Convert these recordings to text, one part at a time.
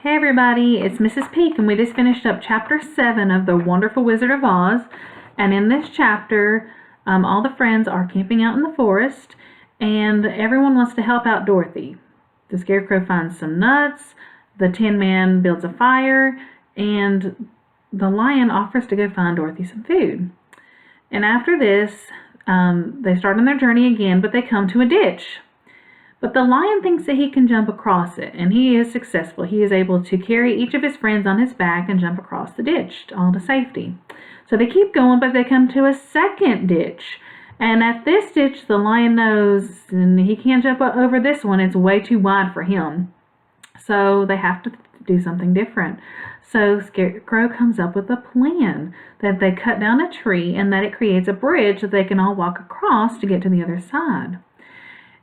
Hey everybody, it's Mrs. Peak, and we just finished up chapter 7 of The Wonderful Wizard of Oz. And in this chapter, all the friends are camping out in the forest, and everyone wants to help out Dorothy. The Scarecrow finds some nuts, the Tin Man builds a fire, and the Lion offers to go find Dorothy some food. And after this, they start on their journey again, but they come to a ditch. But the Lion thinks that he can jump across it, and he is successful. He is able to carry each of his friends on his back and jump across the ditch, all to safety. So they keep going, but they come to a second ditch. And at this ditch, the Lion knows and he can't jump over this one. It's way too wide for him. So they have to do something different. So Scarecrow comes up with a plan that they cut down a tree and that it creates a bridge that they can all walk across to get to the other side.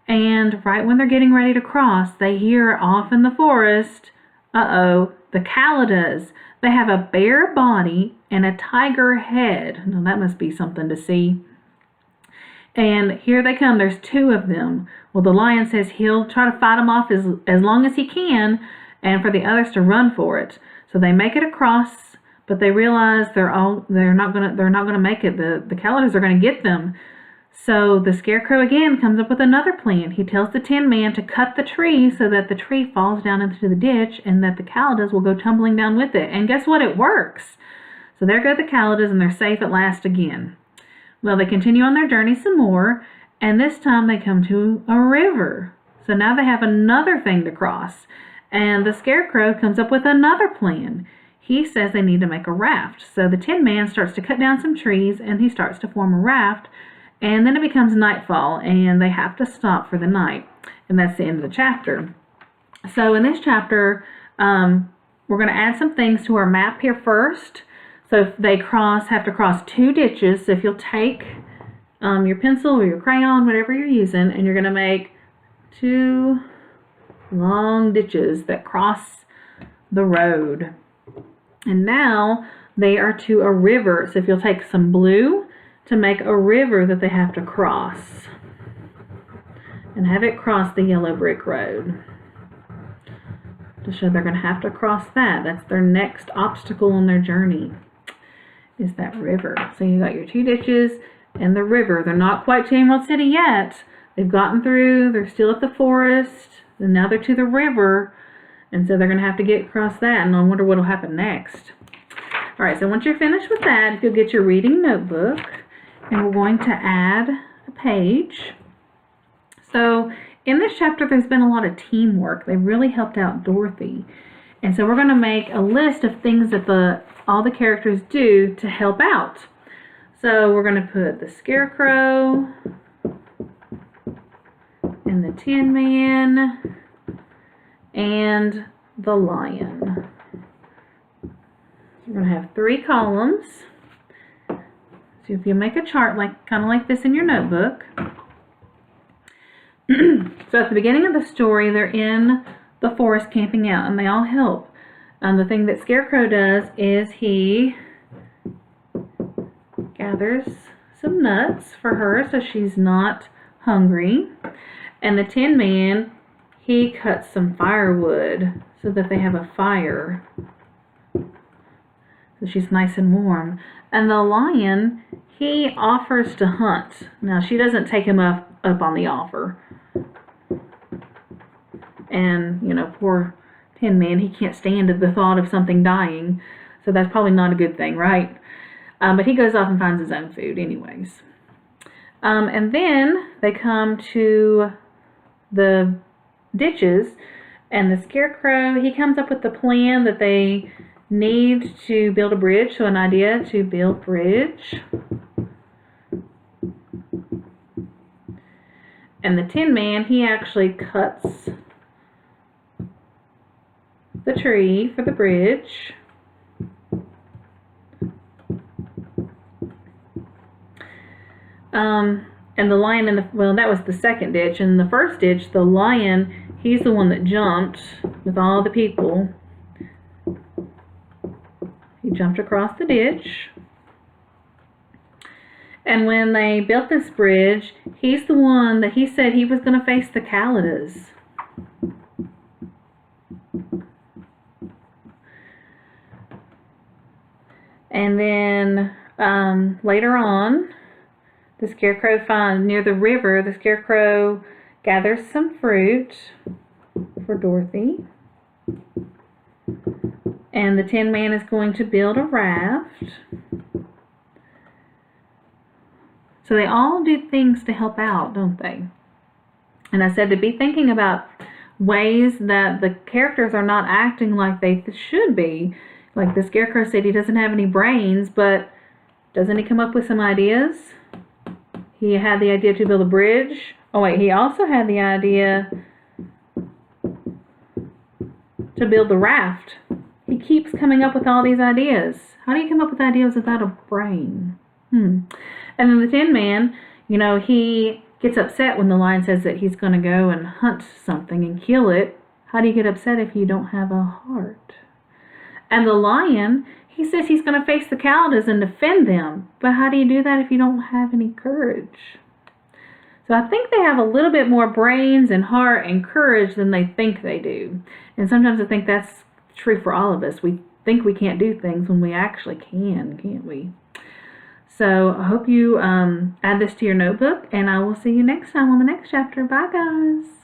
And right when they're getting ready to cross, they hear off in the forest, the Kalidas. They have a bear body and a tiger head. Now that must be something to see. And here they come. There's two of them. Well, the Lion says he'll try to fight them off as long as he can, and for the others to run for it. So they make it across, but they realize they're not gonna make it. The Kalidas are gonna get them. So the Scarecrow again comes up with another plan. He tells the Tin Man to cut the tree so that the tree falls down into the ditch and that the Kalidas will go tumbling down with it. And guess what? It works. So there go the Kalidas, and they're safe at last again. Well, they continue on their journey some more, and this time they come to a river. So now they have another thing to cross. And the Scarecrow comes up with another plan. He says they need to make a raft. So the Tin Man starts to cut down some trees, and he starts to form a raft. And then it becomes nightfall, and they have to stop for the night. And that's the end of the chapter. So in this chapter, we're going to add some things to our map here first. So if they have to cross two ditches. So if you'll take your pencil or your crayon, whatever you're using, and you're going to make two long ditches that cross the road. And now they are to a river. So if you'll take some blue to make a river that they have to cross, and have it cross the yellow brick road to show they're going to have to cross that. That's their next obstacle on their journey, is that river. So you got your two ditches and the river. They're not quite to Emerald City yet. They've gotten through, they're still at the forest, and now they're to the river, and so they're going to have to get across that, and I wonder what will happen next. Alright, so once you're finished with that, if you'll get your reading notebook, and we're going to add a page. So in this chapter, there's been a lot of teamwork. They really helped out Dorothy. And so we're going to make a list of things that all the characters do to help out. So we're going to put the Scarecrow and the Tin Man and the Lion. So we're going to have 3 columns. So if you make a chart kind of like this in your notebook. So at the beginning of the story, they're in the forest camping out, and they all help. The thing that Scarecrow does is he gathers some nuts for her so she's not hungry. And the Tin Man, he cuts some firewood so that they have a fire, so she's nice and warm. And the Lion, he offers to hunt. Now, she doesn't take him up on the offer. And, poor Tin Man, he can't stand the thought of something dying. So that's probably not a good thing, right? But he goes off and finds his own food anyways. And then they come to the ditches. And the Scarecrow, he comes up with the plan that they need to build a bridge, so an idea to build bridge. And the Tin Man, he actually cuts the tree for the bridge. And the Lion that was the second ditch. In the first ditch, the Lion, he's the one that jumped with all the people. He jumped across the ditch. And when they built this bridge, he's the one that he said he was going to face the Kalidas. And then later on, the Scarecrow finds, near the river, the Scarecrow gathers some fruit for Dorothy. And the Tin Man is going to build a raft. So they all do things to help out, don't they? And I said to be thinking about ways that the characters are not acting like they should be. Like the Scarecrow said he doesn't have any brains, but doesn't he come up with some ideas? He had the idea to build a bridge. Oh wait, he also had the idea to build the raft. He keeps coming up with all these ideas. How do you come up with ideas without a brain? And then the Tin Man, he gets upset when the lion says that he's going to go and hunt something and kill it. How do you get upset if you don't have a heart? And the lion, he says he's going to face the Kaladas and defend them. But how do you do that if you don't have any courage? So I think they have a little bit more brains and heart and courage than they think they do. And sometimes I think that's true for all of us. We think we can't do things when we actually can, can't we? So I hope you add this to your notebook, and I will see you next time on the next chapter. Bye, guys.